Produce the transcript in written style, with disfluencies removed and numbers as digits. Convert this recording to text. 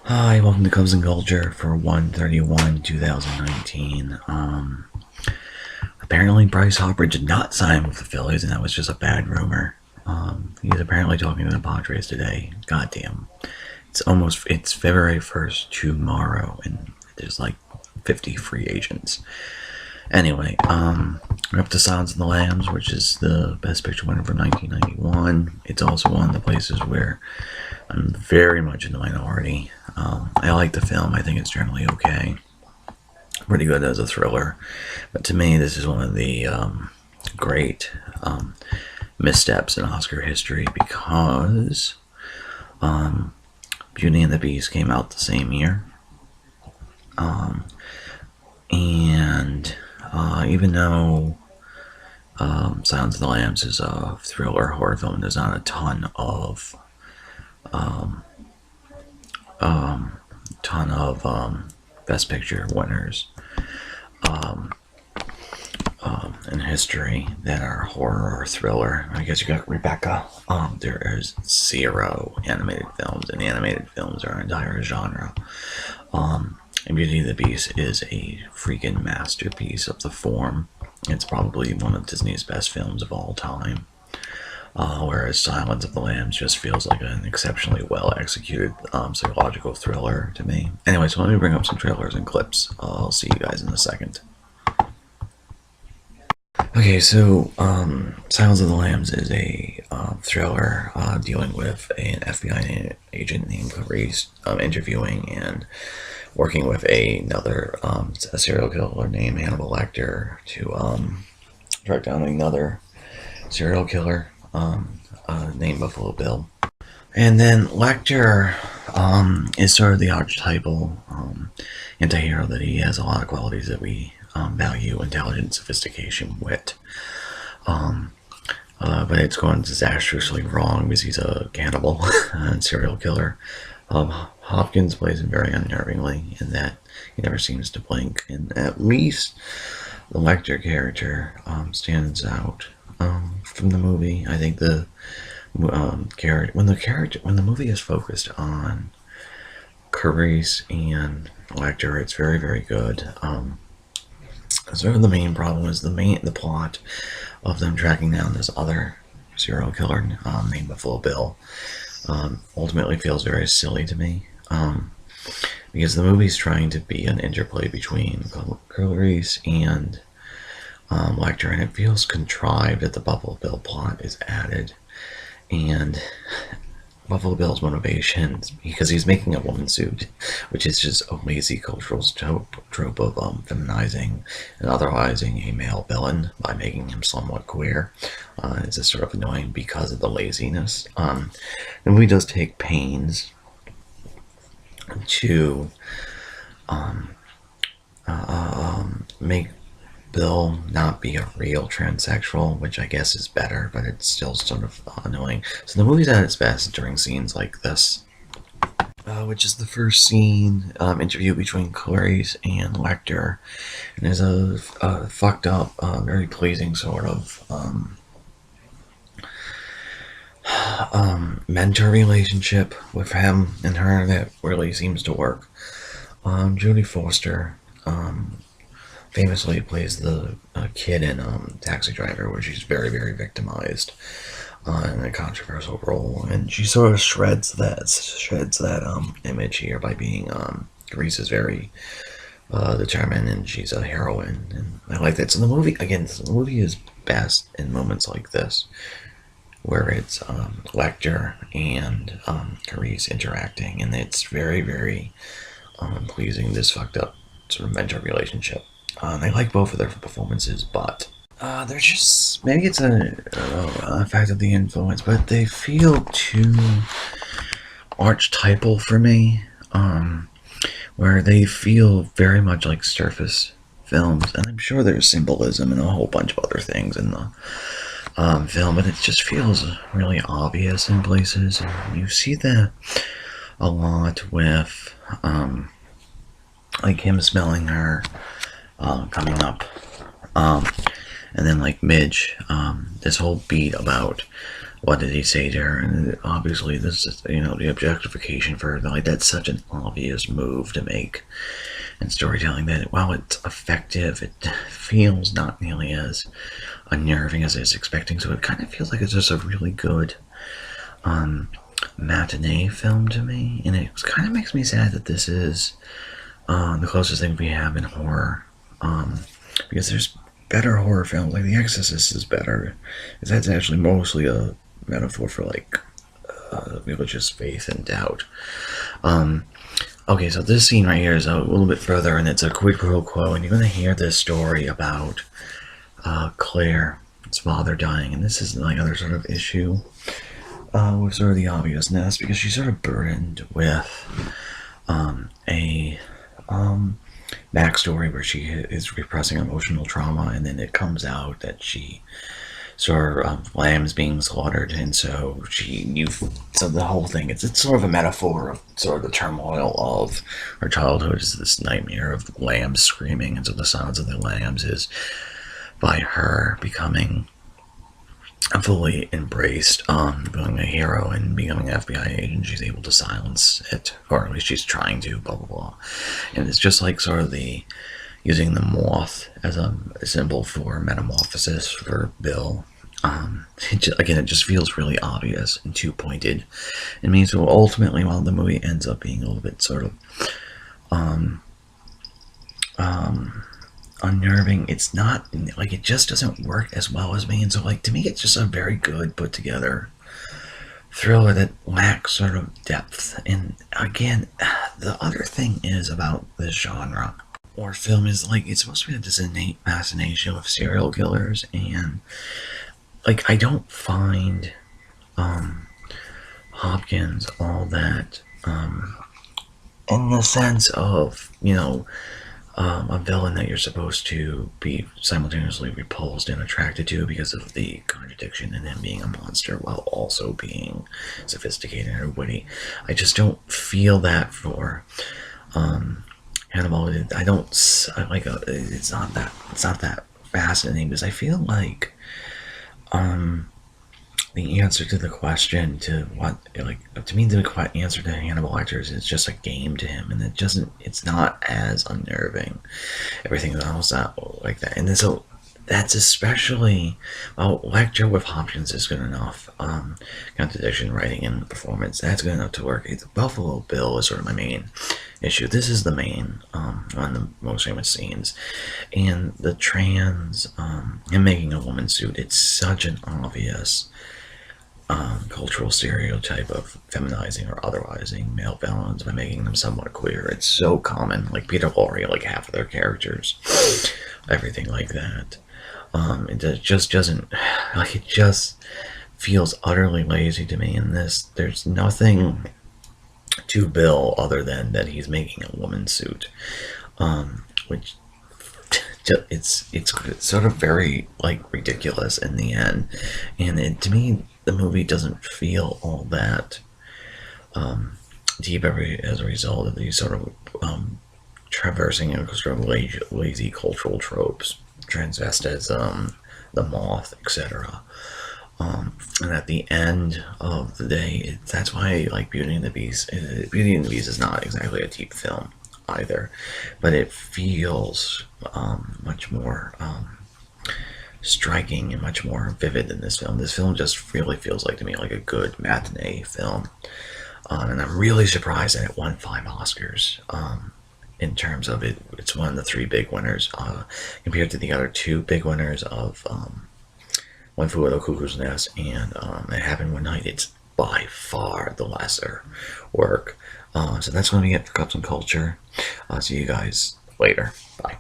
Hi, welcome to Cubs and Culture for 1/31/2019. Apparently Bryce Harper did not sign with the Phillies, and that was just a bad rumor. He's apparently talking to the Padres today. Goddamn. It's February 1st tomorrow, and there's like 50 free agents. Anyway, we're up to Silence of the Lambs, which is the Best Picture winner for 1991. It's also one of the places where I'm very much in the minority. I like the film. I think it's generally okay. Pretty good as a thriller. But to me, this is one of the great missteps in Oscar history because Beauty and the Beast came out the same year. And even though Silence of the Lambs is a thriller horror film, there's not a ton of Best Picture winners in history that are horror or thriller. I guess you got Rebecca. There is 0 animated films, and animated films are an entire genre. And Beauty and the Beast is a freaking masterpiece of the form. It's probably one of Disney's best films of all time. Whereas Silence of the Lambs just feels like an exceptionally well executed psychological thriller to me. Anyway, so let me bring up some trailers and clips. I'll see you guys in a second. Okay, so Silence of the Lambs is a thriller dealing with an FBI agent named Clarice interviewing and working with another a serial killer named Hannibal Lecter to track down another serial killer named Buffalo Bill. And then Lecter is sort of the archetypal anti-hero that he has a lot of qualities that we value: intelligence, sophistication, wit. But it's gone disastrously wrong because he's a cannibal and serial killer. Hopkins plays him very unnervingly in that he never seems to blink, and at least the Lecter character stands out from the movie. I think the character when the movie is focused on Clarice and Lecter, it's very, very good. Sort of the main problem is the plot of them tracking down this other serial killer named Buffalo Bill. Ultimately feels very silly to me because the movie's trying to be an interplay between Clarice and Lecter, and it feels contrived that the Buffalo Bill plot is added. And Buffalo Bill's motivations, because he's making a woman suit, which is just a lazy cultural trope of feminizing and otherwising a male villain by making him somewhat queer. It's just sort of annoying because of the laziness. The movie does take pains to make Bill not be a real transsexual, which I guess is better, but it's still sort of annoying. So the movie's at its best during scenes like this, which is the first scene interview between Clarice and Lecter, and there's a fucked up, very pleasing sort of mentor relationship with him and her that really seems to work. Jodie Foster famously plays the kid in Taxi Driver, where she's very, very victimized in a controversial role, and she sort of shreds that image here by being Grease is very determined, and she's a heroine, and I like that. So the movie is best in moments like this, where it's Lecter and Clarice interacting, and it's very, very pleasing, this fucked up sort of mentor relationship. I like both of their performances, but they're just, maybe it's a fact of the influence, but they feel too archetypal for me, where they feel very much like surface films, and I'm sure there's symbolism and a whole bunch of other things in the film, but it just feels really obvious in places. And you see that a lot with like him smelling her coming up, and then like Midge, this whole beat about what did he say to her? And obviously, this is, the objectification for her. Like, that's such an obvious move to make in storytelling that while it's effective, it feels not nearly as unnerving as I was expecting. So it kind of feels like it's just a really good matinee film to me. And it kind of makes me sad that this is the closest thing we have in horror. Because there's better horror films, like The Exorcist is better. Because that's actually mostly a metaphor for like religious faith and doubt. Okay, so this scene right here is a little bit further, and it's a quid pro quo, and you're going to hear this story about Claire's father dying, and this is another sort of issue with sort of the obviousness, because she's sort of burdened with a backstory where she is repressing emotional trauma, and then it comes out that she sort of lambs being slaughtered, and so so the whole thing, it's sort of a metaphor of sort of the turmoil of her childhood is this nightmare of lambs screaming, and so the sounds of the lambs is by her becoming fully embraced, becoming a hero and becoming an FBI agent. She's able to silence it, or at least she's trying to, blah blah blah. And it's just like sort of using the moth as a symbol for metamorphosis for Bill. It just feels really obvious and too pointed. It means, so ultimately, while the movie ends up being a little bit sort of unnerving, it's not like, it just doesn't work as well as me. And so, like, to me, it's just a very good put together thriller that lacks sort of depth. And again, the other thing is about this genre or film is, like, it's supposed to be this innate fascination with serial killers, and like, I don't find Hopkins all that in the sense of, a villain that you're supposed to be simultaneously repulsed and attracted to because of the contradiction in him being a monster while also being sophisticated and witty. I just don't feel that for Hannibal. I don't like it's not that fascinating, because I feel like the answer to the question to what, like, to me, the answer to Hannibal Lecter is just a game to him, and it's not as unnerving. Everything else not like that, and then, so that's especially, well, Lecter with Hopkins is good enough. Contradiction, writing, and performance, that's good enough to work. The Buffalo Bill is sort of my main issue. This is the main one of the most famous scenes, and the trans him making a woman suit. It's such an obvious cultural stereotype of feminizing or otherwising male villains by making them somewhat queer. It's so common, like Peter Lorre, like half of their characters, everything like that. It just doesn't, like, it just feels utterly lazy to me in this. There's nothing to Bill other than that he's making a woman suit, which it's sort of very, like, ridiculous in the end, and to me the movie doesn't feel all that deep as a result of these sort of traversing sort of lazy cultural tropes, transvestism, the moth, etc. And at the end of the day, that's why I like Beauty and the Beast. Beauty and the Beast is not exactly a deep film either, but it feels much more striking and much more vivid than this film. This film just really feels like, to me, like a good matinee film, and I'm really surprised that it won 5 Oscars. In terms of it, it's one of the 3 big winners, compared to the other 2 big winners of One Flew Over the Cuckoo's Nest and It Happened One Night. It's by far the lesser work. So that's going to be it for Cups and Culture. I'll see you guys later. Bye.